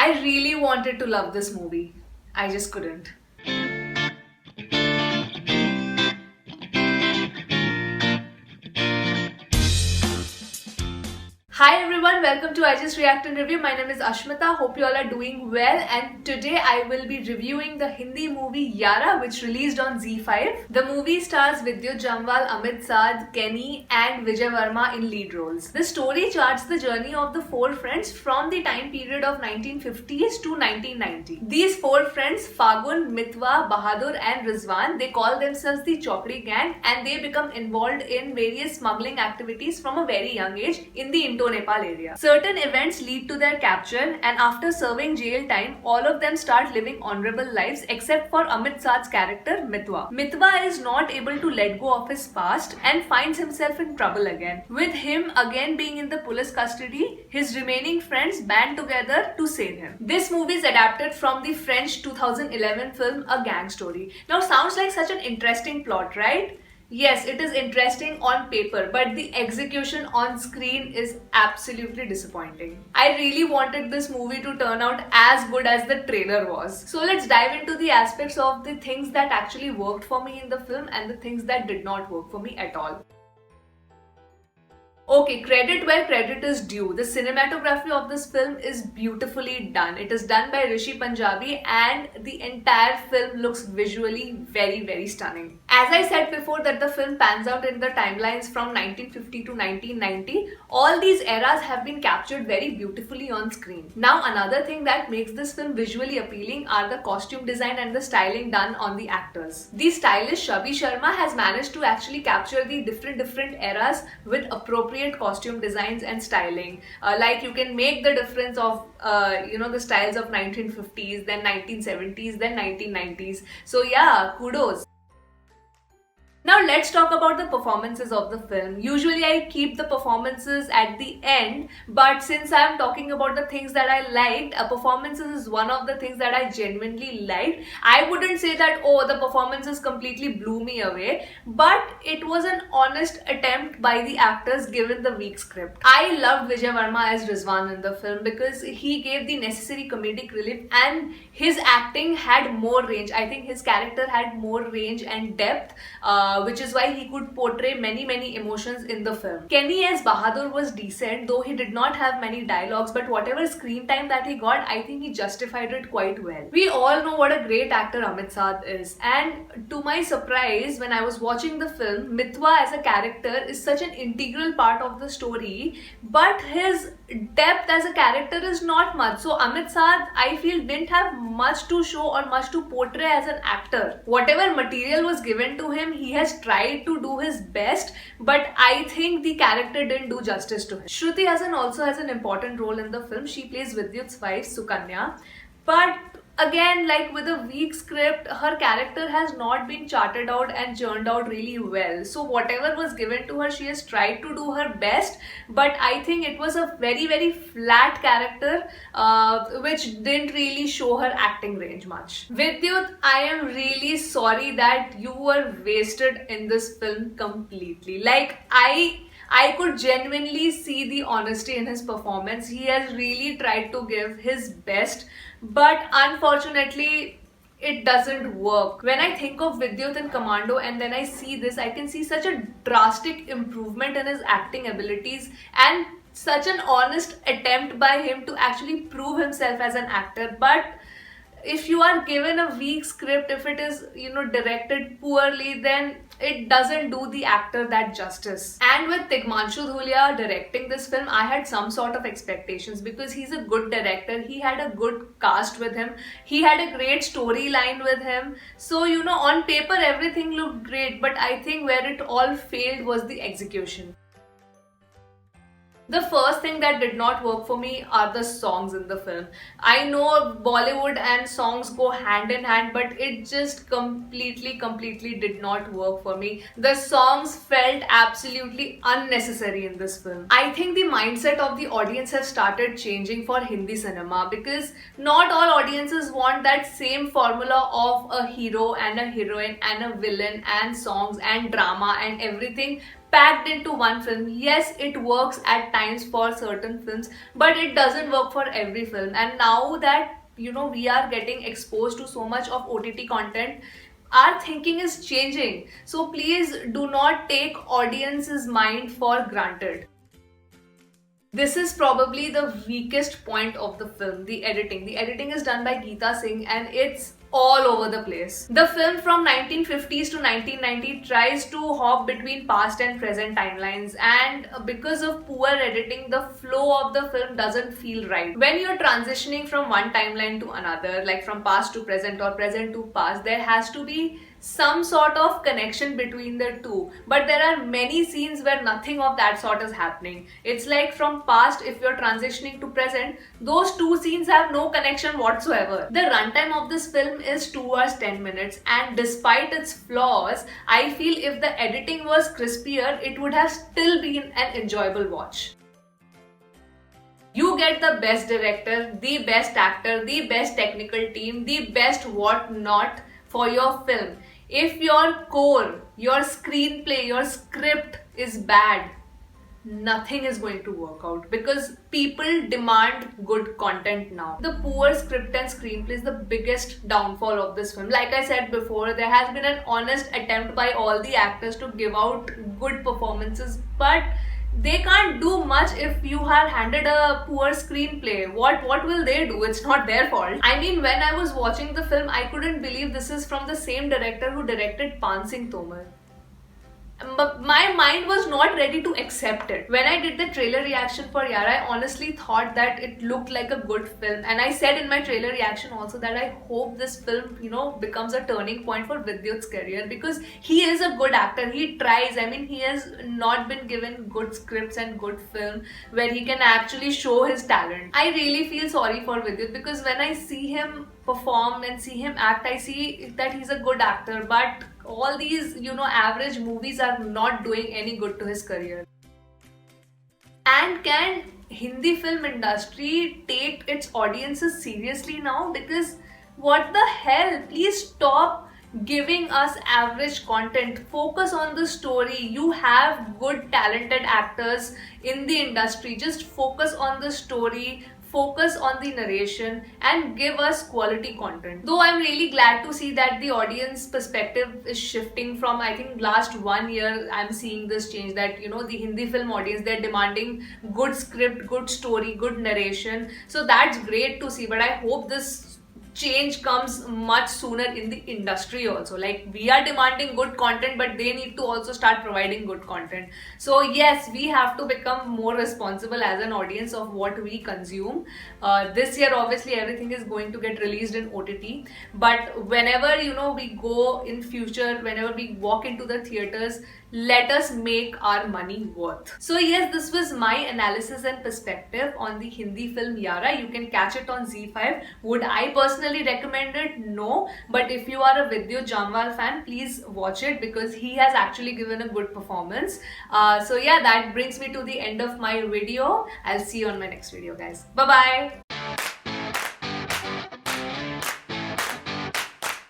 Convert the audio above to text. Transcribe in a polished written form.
I really wanted to love this movie. I just couldn't. Hi everyone, welcome to I Just React and Review. My name is Ashmita. Hope you all are doing well, and today I will be reviewing the Hindi movie Yara, which released on ZEE5. The movie stars Vidyut Jamwal, Amit Saad, Kenny and Vijay Varma in lead roles. The story charts the journey of the four friends from the time period of 1950s to 1990. These four friends, Fagun, Mitwa, Bahadur and Rizwan, they call themselves the Chokri Gang, and they become involved in various smuggling activities from a very young age in the Indo-Nepal area. Certain events lead to their capture, and after serving jail time, all of them start living honorable lives except for Amit Saad's character Mitwa. Mitwa is not able to let go of his past and finds himself in trouble again. With him again being in the police custody, his remaining friends band together to save him. This movie is adapted from the French 2011 film A Gang Story. Now sounds like such an interesting plot, right? Yes, it is interesting on paper, but the execution on screen is absolutely disappointing. I really wanted this movie to turn out as good as the trailer was. So let's dive into the aspects of the things that actually worked for me in the film and the things that did not work for me at all. Okay, credit where credit is due. The cinematography of this film is beautifully done. It is done by Rishi Punjabi and the entire film looks visually very stunning. As I said before that the film pans out in the timelines from 1950 to 1990, all these eras have been captured very beautifully on screen. Now another thing that makes this film visually appealing are the costume design and the styling done on the actors. The stylist Shabi Sharma has managed to actually capture the different eras with appropriate costume designs and styling. Like you can make the difference of the styles of 1950s, then 1970s, then 1990s. So yeah, kudos. Now let's talk about the performances of the film. Usually I keep the performances at the end, but since I'm talking about the things that I liked, performances is one of the things that I genuinely liked. I wouldn't say that, oh, the performances completely blew me away, but it was an honest attempt by the actors given the weak script. I loved Vijay Varma as Rizwan in the film because he gave the necessary comedic relief and his acting had more range. I think his character had more range and depth, which is why he could portray many emotions in the film. Kenny as Bahadur was decent, though he did not have many dialogues, but whatever screen time that he got, I think he justified it quite well. We all know what a great actor Amit Saad is, and to my surprise, when I was watching the film, Mitwa as a character is such an integral part of the story, but his depth as a character is not much. So Amit Saad, I feel, didn't have much to show or much to portray as an actor. Whatever material was given to him, he has tried to do his best, but I think the character didn't do justice to him. Shruti Hassan also has an important role in the film. She plays Vidyut's wife, Sukanya, but again, like with a weak script, her character has not been charted out and churned out really well. So whatever was given to her, she has tried to do her best, but I think it was a very flat character, which didn't really show her acting range much. Vidyut, I am really sorry that you were wasted in this film completely. Like, I could genuinely see the honesty in his performance. He has really tried to give his best, but unfortunately it doesn't work. When I think of Vidyut in Commando and then I see this, I can see such a drastic improvement in his acting abilities and such an honest attempt by him to actually prove himself as an actor. But if you are given a weak script, if it is directed poorly, then it doesn't do the actor that justice. And with Tigmanshu Dhulia directing this film, I had some sort of expectations because he's a good director. He had a good cast with him. He had a great storyline with him. So on paper everything looked great, but I think where it all failed was the execution. The first thing that did not work for me are the songs in the film. I know Bollywood and songs go hand in hand, but it just completely did not work for me. The songs felt absolutely unnecessary in this film. I think the mindset of the audience has started changing for Hindi cinema because not all audiences want that same formula of a hero and a heroine and a villain and songs and drama and everything packed into one film. Yes, it works at times for certain films, but it doesn't work for every film. And now that we are getting exposed to so much of OTT content, our thinking is changing. So please do not take audience's mind for granted. This is probably the weakest point of the film, the editing. The editing is done by Geeta Singh and it's all over the place. The film from 1950s to 1990 tries to hop between past and present timelines, and because of poor editing, the flow of the film doesn't feel right. When you're transitioning from one timeline to another, like from past to present or present to past, there has to be some sort of connection between the two, but there are many scenes where nothing of that sort is happening. It's like from past, if you're transitioning to present, those two scenes have no connection whatsoever. The runtime of this film is 2 hours 10 minutes, and despite its flaws, I feel if the editing was crispier, it would have still been an enjoyable watch. You get the best director, the best actor, the best technical team, the best whatnot for your film. If your core, your screenplay, your script is bad, nothing is going to work out, because people demand good content now. The poor script and screenplay is the biggest downfall of this film. Like I said before, there has been an honest attempt by all the actors to give out good performances, but they can't do much if you are handed a poor screenplay. What will they do? It's not their fault. I mean, when I was watching the film, I couldn't believe this is from the same director who directed Pan Singh Tomar. But my mind was not ready to accept it. When I did the trailer reaction for Yara, I honestly thought that it looked like a good film, and I said in my trailer reaction also that I hope this film, becomes a turning point for Vidyut's career, because he is a good actor. He tries. I mean, he has not been given good scripts and good film where he can actually show his talent. I really feel sorry for Vidyut, because when I see him perform and see him act, I see that he's a good actor, but all these average movies are not doing any good to his career. And can Hindi film industry take its audiences seriously now? Because what the hell, please stop giving us average content. Focus on the story. You have good talented actors in the industry. Just focus on the story, focus on the narration, and give us quality content. Though I'm really glad to see that the audience perspective is shifting from, I think, last 1 year, I'm seeing this change, that the Hindi film audience, they're demanding good script, good story, good narration. So that's great to see, but I hope this change comes much sooner in the industry also. Like, we are demanding good content, but they need to also start providing good content. So yes, we have to become more responsible as an audience of what we consume. This year obviously everything is going to get released in OTT, but whenever we go in future, whenever we walk into the theaters, let us make our money worth. So yes, this was my analysis and perspective on the Hindi film Yara. You can catch it on ZEE5. Would I personally recommend it? No. But if you are a Vidyut Jamwal fan, please watch it, because he has actually given a good performance. So yeah, that brings me to the end of my video. I'll see you on my next video, guys. Bye-bye.